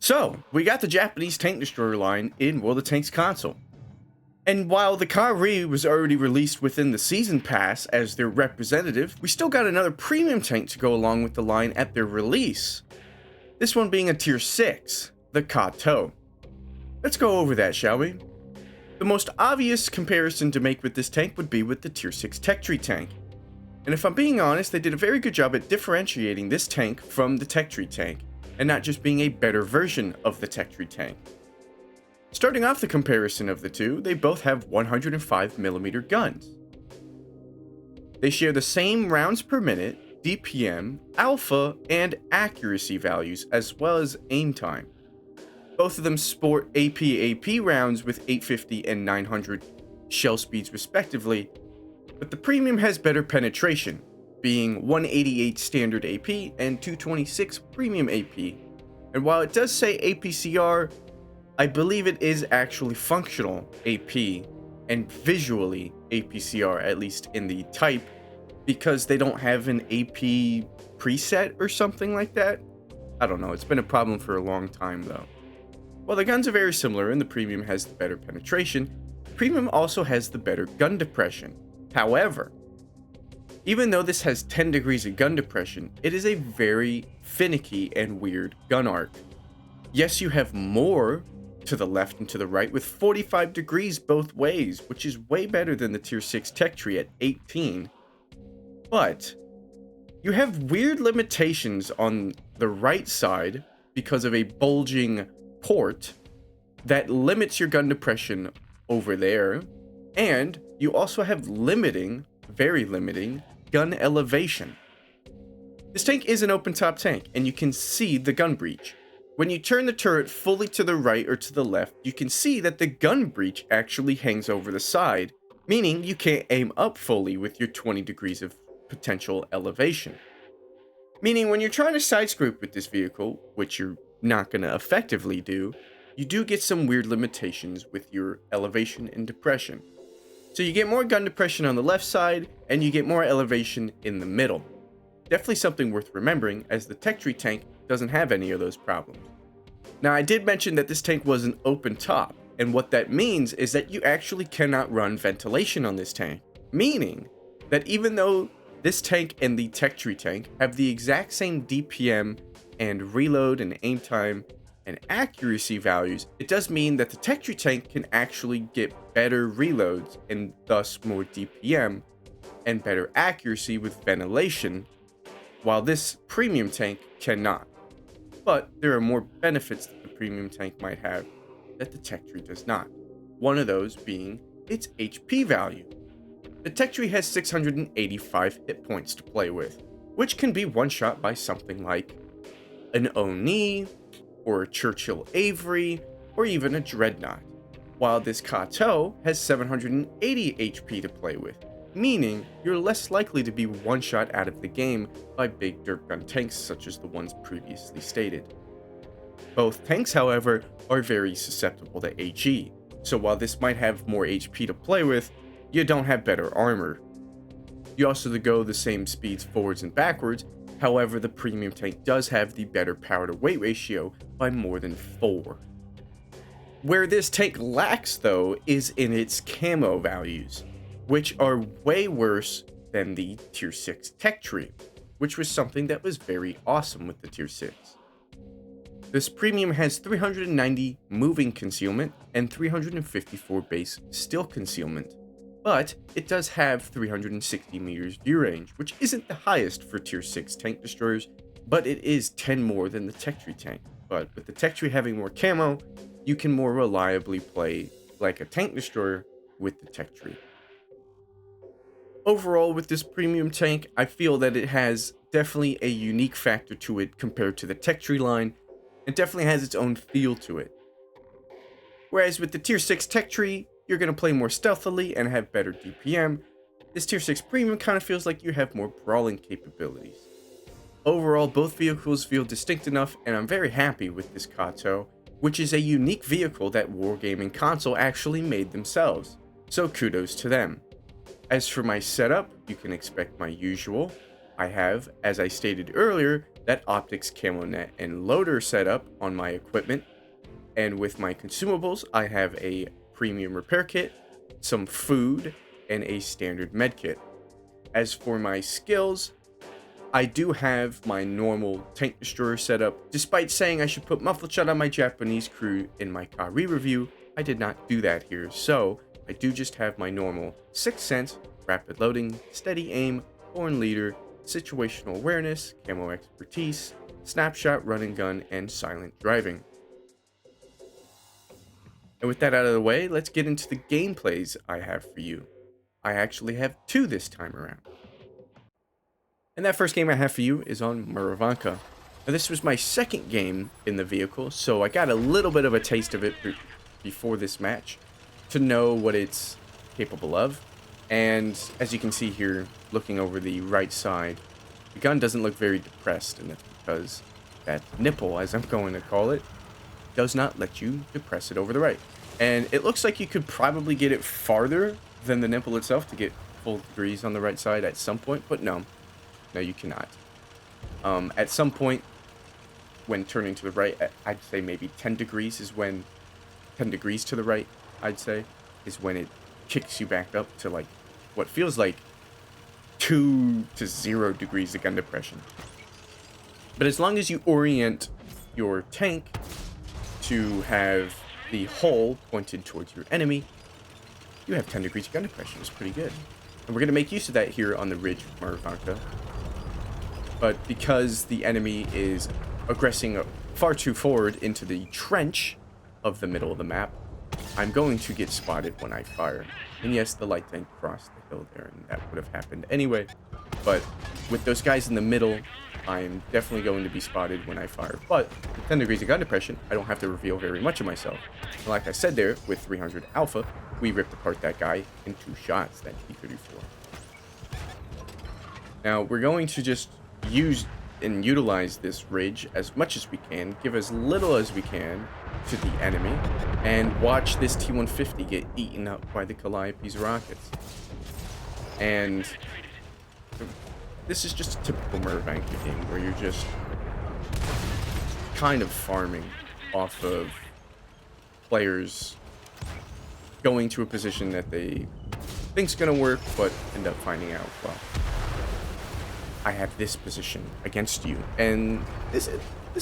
So, we got the Japanese tank destroyer line in World of Tanks console. And while the Kari was already released within the Season Pass as their representative, we still got another premium tank to go along with the line at their release. This one being a tier 6, the Kato. Let's go over that, shall we? The most obvious comparison to make with this tank would be with the tier 6 Tech Tree tank. And if I'm being honest, they did a very good job at differentiating this tank from the Tech Tree tank, and not just being a better version of the Tech Tree tank. Starting off the comparison of the two, they both have 105mm guns. They share the same rounds per minute, DPM, alpha, and accuracy values, as well as aim time. Both of them sport AP rounds with 850 and 900 shell speeds respectively, but the premium has better penetration, being 188 standard AP and 226 premium AP. And while it does say APCR, I believe it is actually functional AP and visually APCR, at least in the type, because they don't have an AP preset or something like that. I don't know, it's been a problem for a long time though. While the guns are very similar and the premium has the better penetration, the premium also has the better gun depression. However, even though this has 10 degrees of gun depression, it is a very finicky and weird gun arc. Yes, you have more to the left and to the right with 45 degrees both ways, which is way better than the tier 6 Tech Tree at 18. But you have weird limitations on the right side because of a bulging port that limits your gun depression over there, and you also have very limiting gun elevation. This tank is an open top tank, and you can see the gun breach. When you turn the turret fully to the right or to the left, you can see that the gun breach actually hangs over the side, meaning you can't aim up fully with your 20 degrees of potential elevation. Meaning when you're trying to side scrape with this vehicle, which you're not going to effectively do, you do get some weird limitations with your elevation and depression. So you get more gun depression on the left side, and you get more elevation in the middle. Definitely something worth remembering, as the Tech Tree tank doesn't have any of those problems. Now, I did mention that this tank was an open top, and what that means is that you actually cannot run ventilation on this tank, meaning that even though this tank and the Tech Tree tank have the exact same DPM and reload and aim time and accuracy values, it does mean that the Tech Tree tank can actually get better reloads and thus more DPM and better accuracy with ventilation, while this premium tank cannot. But there are more benefits that the premium tank might have that the Tech Tree does not. One of those being its HP value. The Tech Tree has 685 hit points to play with, which can be one-shot by something like an Oni, or a Churchill Avery, or even a Dreadnought, while this Kato has 780 HP to play with, meaning you're less likely to be one-shot out of the game by big dirt gun tanks such as the ones previously stated. Both tanks, however, are very susceptible to HE, so while this might have more HP to play with, you don't have better armor. You also go the same speeds forwards and backwards, however the premium tank does have the better power to weight ratio by more than 4. Where this tank lacks though is in its camo values, which are way worse than the tier 6 Tech Tree, which was something that was very awesome with the tier 6. This premium has 390 moving concealment and 354 base still concealment, but it does have 360 meters view range, which isn't the highest for tier 6 tank destroyers, but it is 10 more than the Tech Tree tank. But with the Tech Tree having more camo, you can more reliably play like a tank destroyer with the Tech Tree. Overall, with this premium tank, I feel that it has definitely a unique factor to it compared to the Tech Tree line. It definitely has its own feel to it. Whereas with the tier 6 Tech Tree, you're going to play more stealthily and have better DPM. This tier 6 premium kind of feels like you have more brawling capabilities. Overall, both vehicles feel distinct enough, and I'm very happy with this Kato, which is a unique vehicle that Wargaming Console actually made themselves, so kudos to them. As for my setup, you can expect my usual. I have, as I stated earlier, that optics camo net and loader setup on my equipment. And with my consumables, I have a premium repair kit, some food, and a standard med kit. As for my skills, I do have my normal tank destroyer setup. Despite saying I should put muffled shot on my Japanese crew in my Kari review, I did not do that here. So I do just have my normal 6th sense, rapid loading, steady aim, foreign leader, situational awareness, camo expertise, snapshot, run and gun, and silent driving. And with that out of the way, let's get into the gameplays I have for you. I actually have 2 this time around. And that first game I have for you is on Murvanka. Now this was my 2nd game in the vehicle, so I got a little bit of a taste of it before this match to know what it's capable of. And as you can see here, looking over the right side, the gun doesn't look very depressed, and that's because that nipple, as I'm going to call it, does not let you depress it over the right. And it looks like you could probably get it farther than the nipple itself to get full degrees on the right side at some point, but no, you cannot. At some point, when turning to the right, I'd say maybe 10 degrees is when, 10 degrees to the right, I'd say, is when it kicks you back up to like what feels like 2 to 0 degrees of gun depression. But as long as you orient your tank to have the hull pointed towards your enemy, you have 10 degrees of gun depression. It's pretty good. And we're going to make use of that here on the ridge of Murvanka. But because the enemy is aggressing far too forward into the trench of the middle of the map, I'm going to get spotted when I fire. And yes, the light tank crossed the hill there, and that would have happened anyway. But with those guys in the middle, I'm definitely going to be spotted when I fire. But with 10 degrees of gun depression, I don't have to reveal very much of myself. And like I said there, with 300 Alpha, we ripped apart that guy in 2 shots, that T-34. Now, we're going to just use and utilize this ridge as much as we can, give as little as we can to the enemy, and watch this T-150 get eaten up by the Calliope's rockets. And this is just a typical Murvanka game where you're just kind of farming off of players going to a position that they think's gonna work, but end up finding out, well, I have this position against you. And this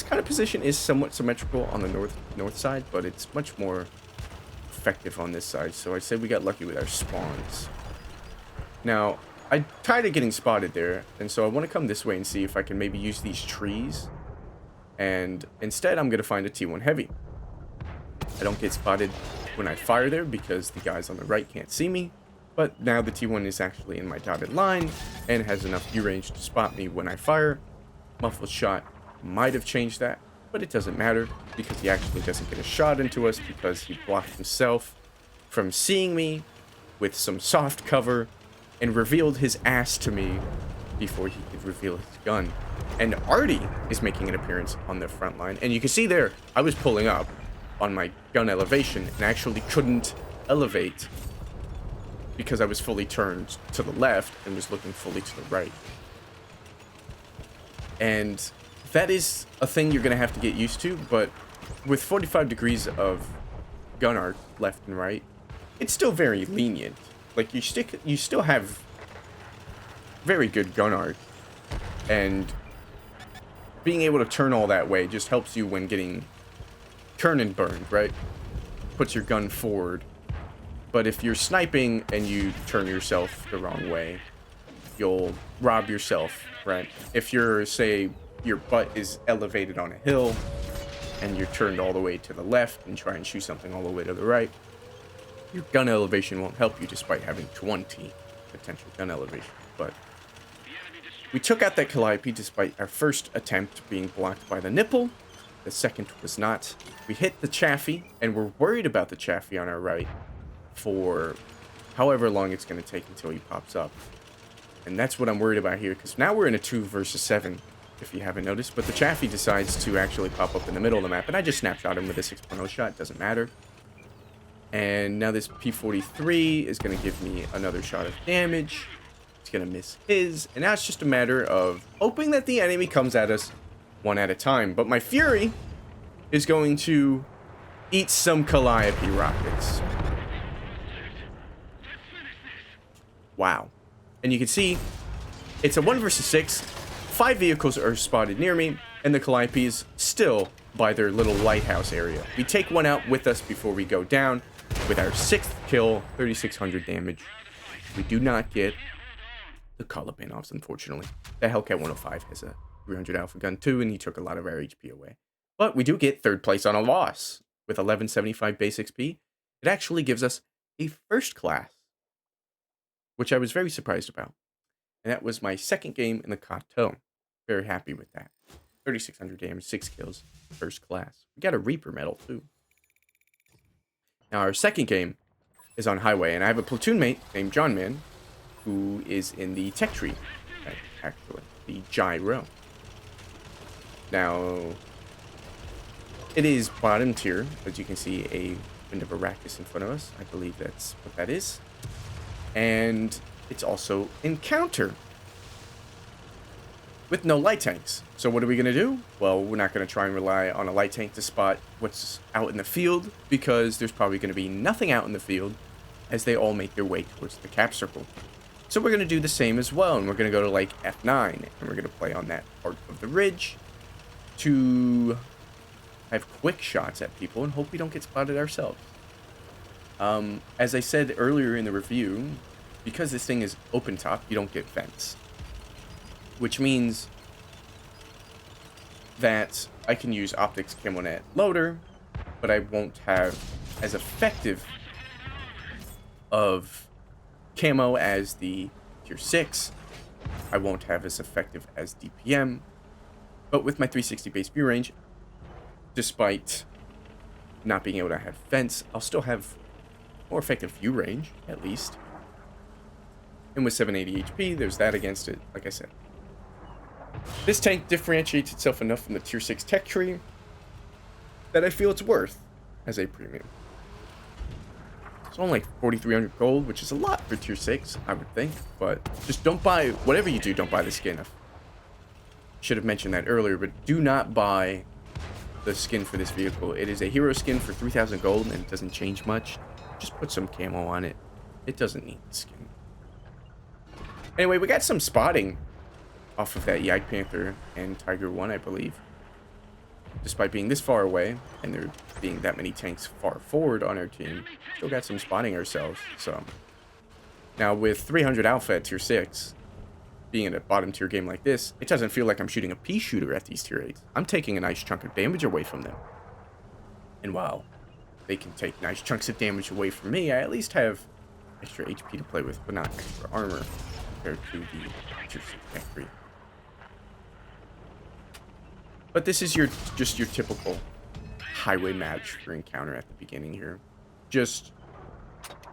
kind of position is somewhat symmetrical on the north side, but it's much more effective on this side. So I said we got lucky with our spawns. Now, I'm tired of getting spotted there, and so I want to come this way and see if I can maybe use these trees. And instead, I'm going to find a T1 Heavy. I don't get spotted when I fire there because the guys on the right can't see me. But now the T1 is actually in my dotted line and has enough view range to spot me when I fire. Muffled shot might have changed that, but it doesn't matter because he actually doesn't get a shot into us because he blocked himself from seeing me with some soft cover and revealed his ass to me before he could reveal his gun. And Artie is making an appearance on the front line, and you can see there I was pulling up on my gun elevation and actually couldn't elevate because I was fully turned to the left and was looking fully to the right. And that is a thing you're going to have to get used to, but with 45 degrees of gun arc left and right, it's still very lenient. Like, you still have very good gun arc, and being able to turn all that way just helps you when getting turned and burned, right? Puts your gun forward. But if you're sniping and you turn yourself the wrong way, you'll rob yourself, right? If you're, say, your butt is elevated on a hill and you're turned all the way to the left and try and shoot something all the way to the right, your gun elevation won't help you despite having 20 potential gun elevation. But we took out that Calliope despite our first attempt being blocked by the nipple. The second was not. We hit the Chaffee, and we're worried about the Chaffee on our right for however long it's going to take until he pops up. And that's what I'm worried about here, because now we're in a 2 versus 7, if you haven't noticed. But the Chaffee decides to actually pop up in the middle of the map, and I just snapshot him with a 6.0 shot. Doesn't matter. And now this P43 is going to give me another shot of damage. It's going to miss his. And now it's just a matter of hoping that the enemy comes at us one at a time. But my Fury is going to eat some Calliope rockets. Wow. And you can see it's a 1 versus 6. 5 vehicles are spotted near me, and the Calliopes still by their little lighthouse area. We take one out with us before we go down with our 6th kill, 3,600 damage. We do not get the Kolobanovs, unfortunately. The Hellcat 105 has a 300 alpha gun too, and he took a lot of our HP away. But we do get 3rd place on a loss with 1175 base XP. It actually gives us a 1st class, which I was very surprised about. And that was my 2nd game in the Kato. Very happy with that. 3,600 damage, 6 kills, 1st class. We got a Reaper medal too. Now our 2nd game is on Highway, and I have a platoon mate named John Man, who is in the tech tree, actually, the Gyro. Now, it is bottom tier, as you can see a Wind of Arrakis in front of us. I believe that's what that is. And it's also Encounter with no light tanks. So what are we going to do? Well, we're not going to try and rely on a light tank to spot what's out in the field, because there's probably going to be nothing out in the field as they all make their way towards the cap circle. So we're going to do the same as well, and we're going to go to like F9, and we're going to play on that part of the ridge to have quick shots at people and hope we don't get spotted ourselves. As I said earlier in the review, because this thing is open top, you don't get vents, which means that I can use Optics Camonet Loader, but I won't have as effective of camo as the tier 6. I won't have as effective as DPM, but with my 360 base view range, despite not being able to have vents, I'll still have more effective view range, at least. And with 780 HP, there's that against it, like I said. This tank differentiates itself enough from the tier 6 tech tree that I feel it's worth as a premium. It's only like 4,300 gold, which is a lot for tier 6, I would think. But just don't buy, whatever you do, don't buy the skin. I should have mentioned that earlier, but do not buy the skin for this vehicle. It is a hero skin for 3,000 gold, and it doesn't change much. Just put some camo on it. It doesn't need the skin. Anyway, we got some spotting off of that Jagdpanther and Tiger 1, I believe. Despite being this far away, and there being that many tanks far forward on our team, still got some spotting ourselves. So now with 300 alpha at tier 6, being in a bottom tier game like this, it doesn't feel like I'm shooting a pea shooter at these tier 8s. I'm taking a nice chunk of damage away from them. And while they can take nice chunks of damage away from me, I at least have extra HP to play with, but not extra armor compared to the tier 6 tech 3. But this is just your typical highway match for Encounter at the beginning here. Just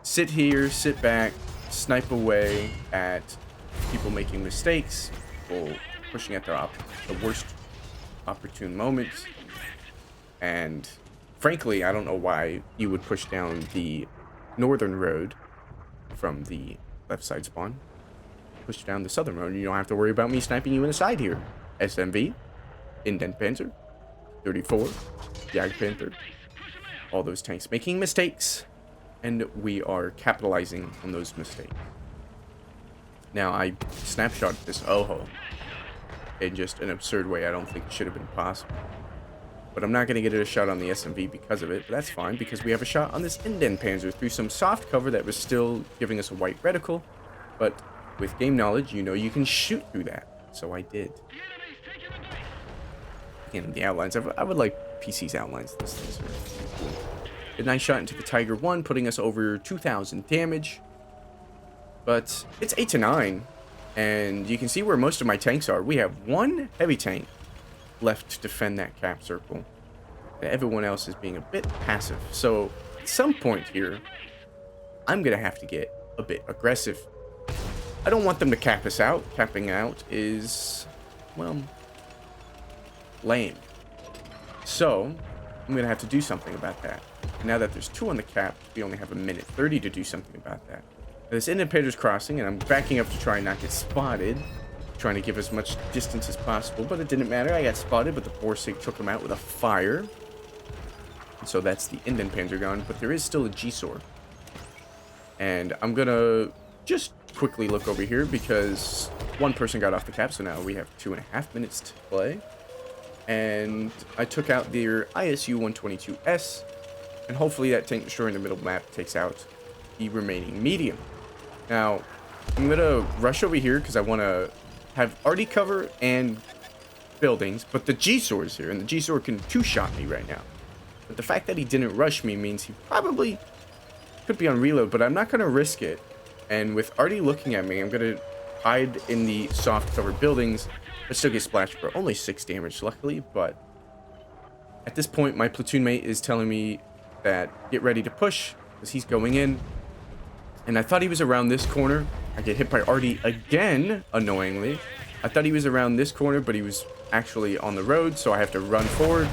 sit here, sit back, snipe away at people making mistakes, people pushing at the worst opportune moments. And frankly, I don't know why you would push down the northern road from the left side spawn. Push down the southern road, and you don't have to worry about me sniping you in the side here. SMV. Indent Panzer, 34, Jagdpanther, all those tanks making mistakes, and we are capitalizing on those mistakes. Now, I snapshot this Oho in just an absurd way. I don't think it should have been possible. But I'm not going to get a shot on the SMV because of it, but that's fine, because we have a shot on this Indent Panzer through some soft cover that was still giving us a white reticle, but with game knowledge, you know you can shoot through that, so I did. In the outlines, I would like PC's outlines. This thing's really cool. A nice shot into the Tiger 1, putting us over 2,000 damage. But it's 8 to 9, and you can see where most of my tanks are. We have one heavy tank left to defend that cap circle. Everyone else is being a bit passive. So at some point here, I'm gonna have to get a bit aggressive. I don't want them to cap us out. Capping out is, well, lame. So I'm gonna have to do something about that. Now that there's 2 on the cap, we only have a minute 30 to do something about that. This Indent Panzer's crossing, and I'm backing up to try and not get spotted. trying to give as much distance as possible, but it didn't matter. I got spotted, but the Borsig took him out with a fire. So that's the Indenpanzer gone, but there is still a G-Sword. And I'm gonna just quickly look over here because one person got off the cap, so now we have 2.5 minutes to play. And I took out their ISU-122S, and hopefully that tank destroyer in the middle map takes out the remaining medium. Now, I'm gonna rush over here because I want to have arty cover and buildings, but the G-Sword is here, and the G-Sword can two-shot me right now. But the fact that he didn't rush me means he probably could be on reload, but I'm not going to risk it. And with Artie looking at me, I'm going to hide in the soft covered buildings, but still get splashed for only 6 damage, luckily. But at this point, my platoon mate is telling me that get ready to push, because he's going in. And I thought he was around this corner. I get hit by Artie again, annoyingly. I thought he was around this corner, but he was actually on the road, so I have to run forward.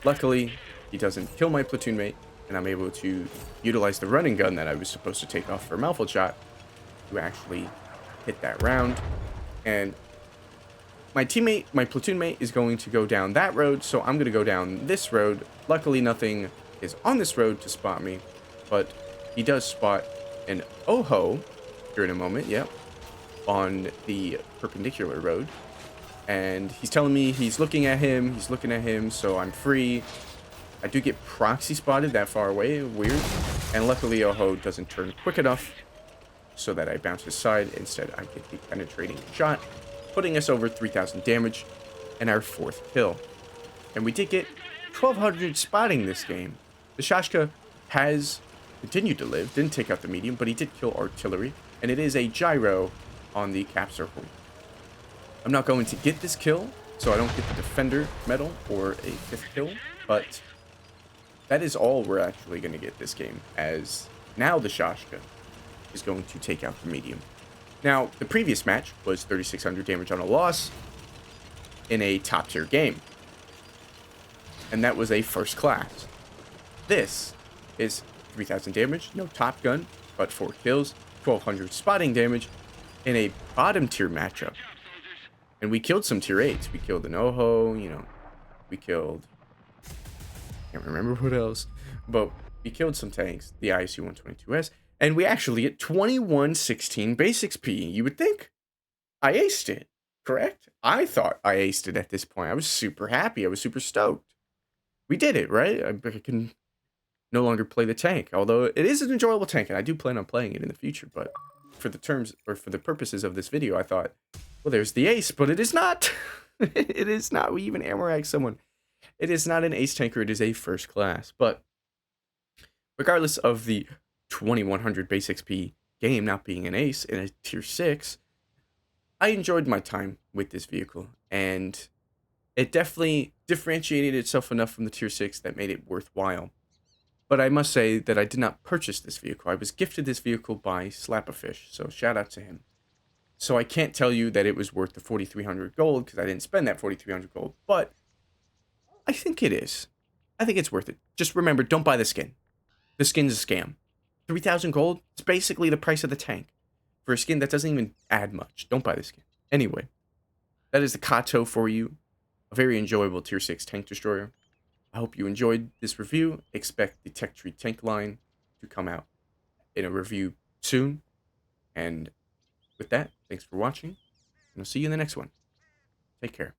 Luckily, he doesn't kill my platoon mate, and I'm able to utilize the running gun that I was supposed to take off for a mouthful shot to actually hit that round. And my teammate, my platoon mate, is going to go down that road, so I'm going to go down this road. Luckily, nothing is on this road to spot me, but he does spot an Oho here in a moment, yep, on the perpendicular road. And he's telling me he's looking at him, so I'm free. I do get proxy spotted that far away, weird. And luckily Oho doesn't turn quick enough so that I bounce aside. Instead, I get the penetrating shot, putting us over 3,000 damage and our 4th kill. And we did get 1,200 spotting this game. The Shashka has continued to live, didn't take out the medium, but he did kill artillery. And it is a gyro on the cap circle. I'm not going to get this kill, so I don't get the Defender medal or a 5th kill, but that is all we're actually going to get this game, as now the Shashka is going to take out the medium. Now, the previous match was 3,600 damage on a loss in a top tier game, and that was a first class. This is 3,000 damage, no top gun, but 4 kills, 1,200 spotting damage in a bottom tier matchup. And we killed some tier 8s. We killed an Oho, you know, we killed, can't remember what else, but we killed some tanks, the ISU-122S, and we actually get 2116 base XP. You would think I aced it, correct? I thought I aced it at this point. I was super happy. I was super stoked. We did it, right? I can no longer play the tank, although it is an enjoyable tank, and I do plan on playing it in the future, but for the terms, or for the purposes of this video, I thought, well, there's the ace, but it is not. It is not. We even ammo someone. It is not an ace tanker, it is a first class. But regardless of the 2100 base XP game not being an ace in a tier 6, I enjoyed my time with this vehicle, and it definitely differentiated itself enough from the tier 6 that made it worthwhile. But I must say that I did not purchase this vehicle. I was gifted this vehicle by Slapafish, so shout out to him. So I can't tell you that it was worth the 4,300 gold, because I didn't spend that 4,300 gold, but I think it is. I think it's worth it. Just remember, don't buy the skin. The skin's a scam. 3,000 gold, it's basically the price of the tank for a skin that doesn't even add much. Don't buy the skin. Anyway, that is the Kato for you. A very enjoyable tier 6 tank destroyer. I hope you enjoyed this review. Expect the Tech Tree tank line to come out in a review soon. And with that, thanks for watching, and I'll see you in the next one. Take care.